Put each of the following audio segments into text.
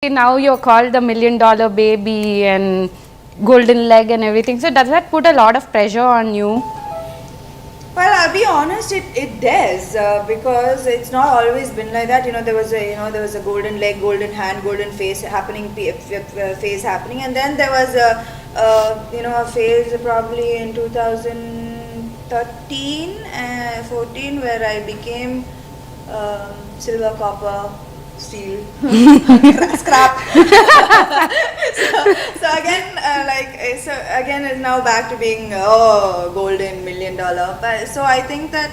Now you're called the $1 million baby and golden leg and everything. So does that put a lot of pressure on you? Well, I'll be honest, it does because it's not always been like that. There was a golden leg, golden hand, golden face happening, phase happening, and then there was a phase probably in 2013, 14 where I became silver, copper, steel, scrap. So again, it's now back to being golden $1 million. But so I think that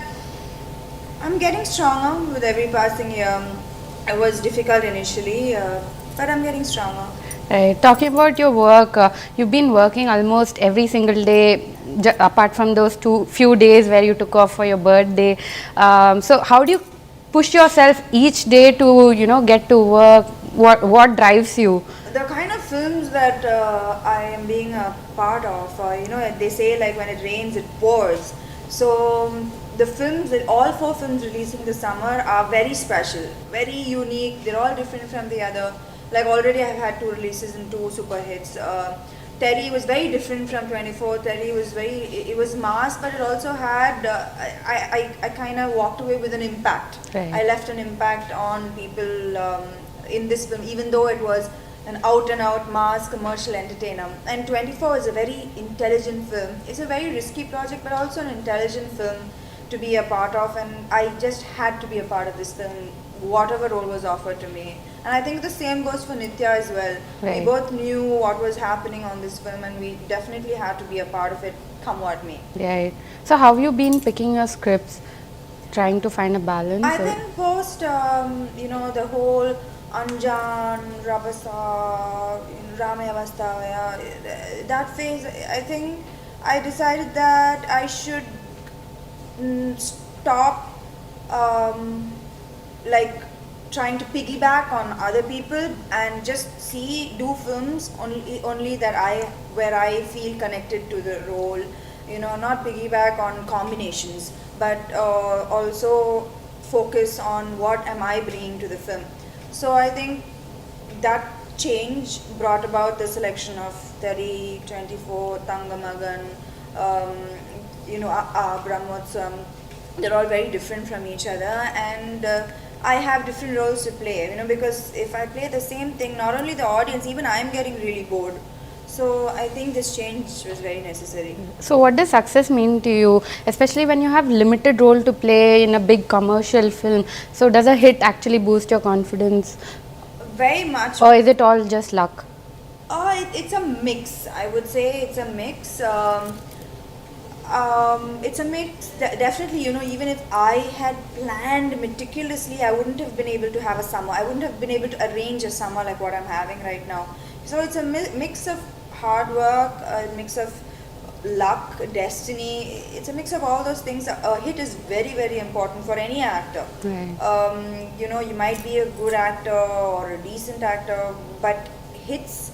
I'm getting stronger with every passing year. It was difficult initially, but I'm getting stronger. Right. Talking about your work, you've been working almost every single day, apart from those few days where you took off for your birthday. So how do you push yourself each day to get to work? What drives you? The kind of films that I am being a part of, they say like when it rains, it pours. So the films, all four films releasing this summer are very special, very unique. They're all different from the other. Like already I've had two releases and two super hits. Terry was very different from 24. Terry was it was mass, but it also had, I kind of walked away with an impact. Right. I left an impact on people in this film, even though it was an out and out mass commercial entertainer. And 24 is a very intelligent film. It's a very risky project, but also an intelligent film to be a part of, and I just had to be a part of this film, whatever role was offered to me. And I think the same goes for Nitya as well. Right. We both knew what was happening on this film, and we definitely had to be a part of it, come what may. Right. So how have you been picking your scripts, trying to find a balance? I think post, the whole Anjan, Rabasa, Ramayavastha, that phase, I think I decided that I should stop like trying to piggyback on other people and just do films only where I feel connected to the role, not piggyback on combinations, but also focus on what am I bringing to the film. So I think that change brought about the selection of 30, 24, Tangamagan, Brahmotsam. They're all very different from each other, and I have different roles to play, because if I play the same thing, not only the audience, even I'm getting really bored. So I think this change was very necessary. So what does success mean to you, especially when you have limited role to play in a big commercial film? So does a hit actually boost your confidence? Very much. Or is it all just luck? It's a mix. I would say it's a mix. It's a mix. Definitely, even if I had planned meticulously, I wouldn't have been able to have a summer. I wouldn't have been able to arrange a summer like what I'm having right now. So it's a mix of hard work, a mix of luck, destiny. It's a mix of all those things. A hit is very, very important for any actor. Right. You might be a good actor or a decent actor, but hits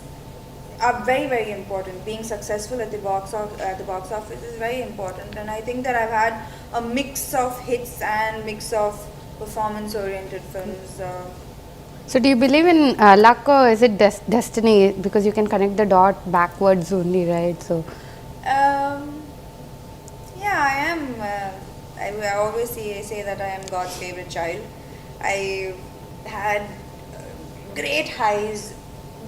are very, very important. Being successful at the box office is very important, and I think that I've had a mix of hits and mix of performance-oriented films. So do you believe in luck, or is it destiny? Because you can connect the dot backwards only, right? So Yeah, I am. I always say that I am God's favorite child. I had great highs,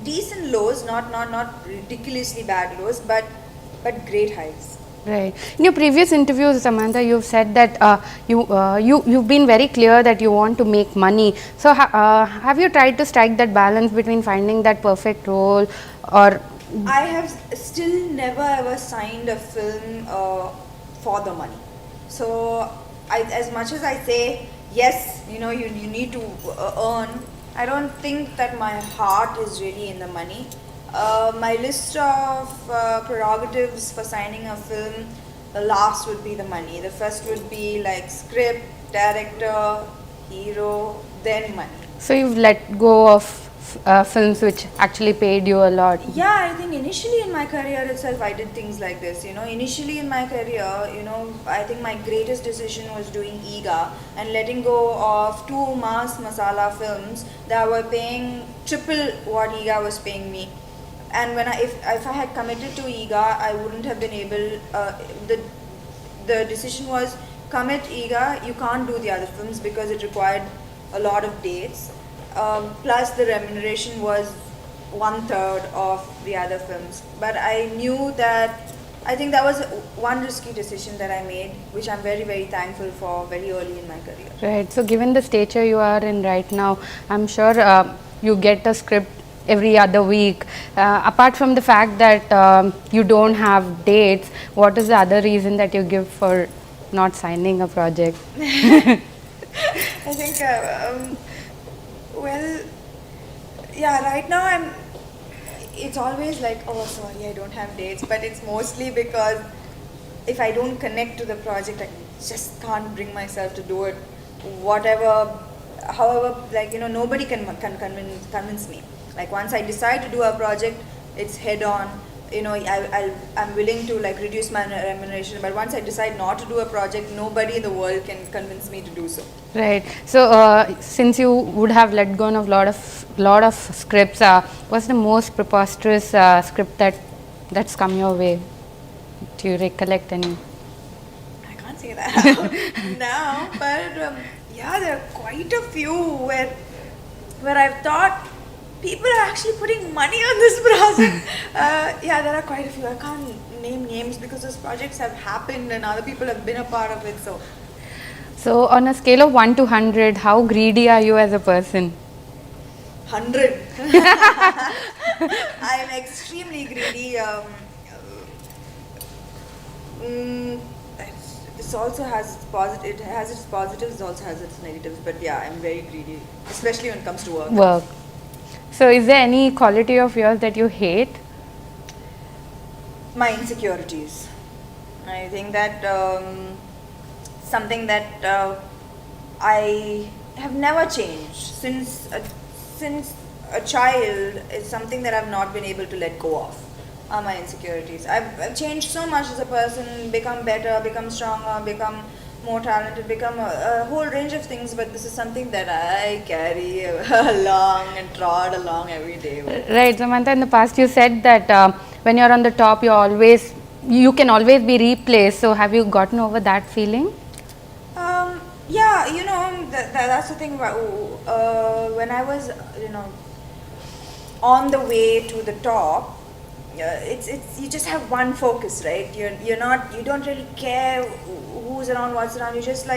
decent lows, not ridiculously bad lows, but great highs. right. In your previous interviews, Samantha, you've said that you've been very clear that you want to make money. So have you tried to strike that balance between finding that perfect role, or I have still never ever signed a film for the money. So as much as I say yes, you need to earn, I don't think that my heart is really in the money. My list of prerogatives for signing a film, the last would be the money. The first would be like script, director, hero, then money. so you've let go of films which actually paid you a lot? Yeah, I think initially in my career itself, I did things like this. Initially in my career, I think my greatest decision was doing EGA and letting go of two mass masala films that were paying triple what EGA was paying me. And if I had committed to EGA, I wouldn't have been able. The decision was commit EGA. You can't do the other films because it required a lot of dates. Plus the remuneration was one third of the other films. But I knew that I think that was one risky decision that I made, which I'm very, very thankful for very early in my career. Right. So, given the stature you are in right now, I'm sure you get a script every other week. Apart from the fact that you don't have dates, what is the other reason that you give for not signing a project? I think, well, yeah, right now it's always like, oh, sorry, I don't have dates, but it's mostly because if I don't connect to the project, I just can't bring myself to do it. Whatever, however, nobody can convince me. Like once I decide to do a project, it's head on. I'm willing to reduce my remuneration, but once I decide not to do a project, nobody in the world can convince me to do so. Right. So, since you would have let go of lot of scripts, what's the most preposterous script that's come your way? Do you recollect any? I can't say that now, but yeah, there are quite a few where I've thought people are actually putting money on this project. Yeah, there are quite a few. I can't name names because those projects have happened and other people have been a part of it. So, on a scale of 1 to 100, how greedy are you as a person? 100. I am extremely greedy. This also has its positive. It has its positives. It also has its negatives. But yeah, I'm very greedy, especially when it comes to work. Work. So, is there any quality of yours that you hate? My insecurities. I think that something that I have never changed since a child is something that I've not been able to let go of. Are my insecurities. I've changed so much as a person, become better, become stronger, become more talented, become a whole range of things, but this is something that I carry along and trod along every day with. Right, Samantha, in the past you said that when you're on the top, you can always be replaced. So, have you gotten over that feeling? Yeah, that's the thing about when I was, on the way to the top. It's you just have one focus, right? You don't really care who's around, what's around. You just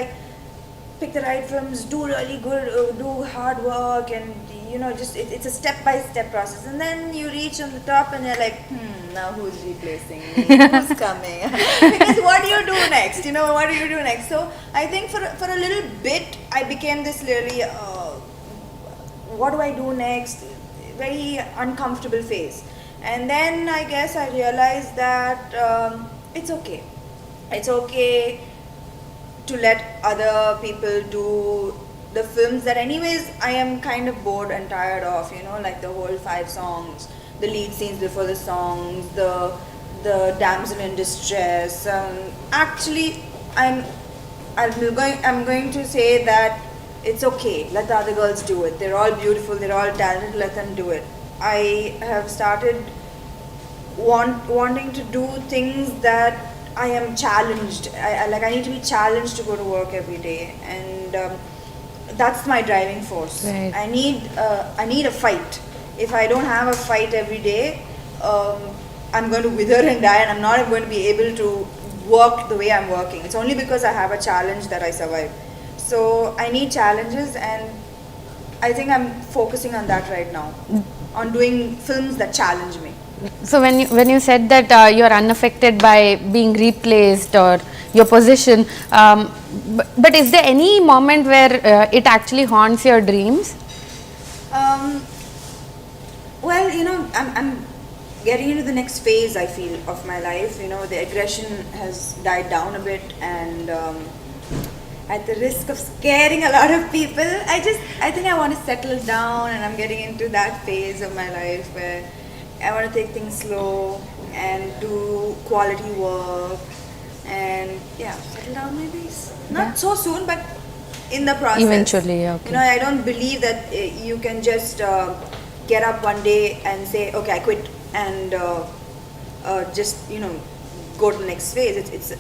pick the right films, do really good, do hard work, and it's a step by step process. And then you reach on the top, and you're like, now who's replacing me? Who's coming? Because what do you do next? What do you do next? So I think for a little bit, I became this really, what do I do next? Very uncomfortable phase. And then I guess I realized that it's okay. It's okay to let other people do the films that anyways I am kind of bored and tired of, like the whole 5 songs, the lead scenes before the songs, the damsel in distress. Actually, I'm going to say that it's okay. Let the other girls do it. They're all beautiful. They're all talented. Let them do it. I have started wanting to do things that I am challenged. I need to be challenged to go to work every day, and that's my driving force. Right. I need a fight. If I don't have a fight every day, I'm going to wither and die, and I'm not going to be able to work the way I'm working. It's only because I have a challenge that I survive. So I need challenges, and I think I'm focusing on that right now, on doing films that challenge me. So, when you said that you're unaffected by being replaced or your position, but is there any moment where it actually haunts your dreams? Well, I'm getting into the next phase, I feel, of my life. The aggression has died down a bit, and at the risk of scaring a lot of people, I think I want to settle down, and I'm getting into that phase of my life where I want to take things slow and do quality work and yeah, settle down maybe. Not so soon, but in the process. Eventually, okay. You know, I don't believe that you can just get up one day and say, okay, I quit and just, you know, go to the next phase. It's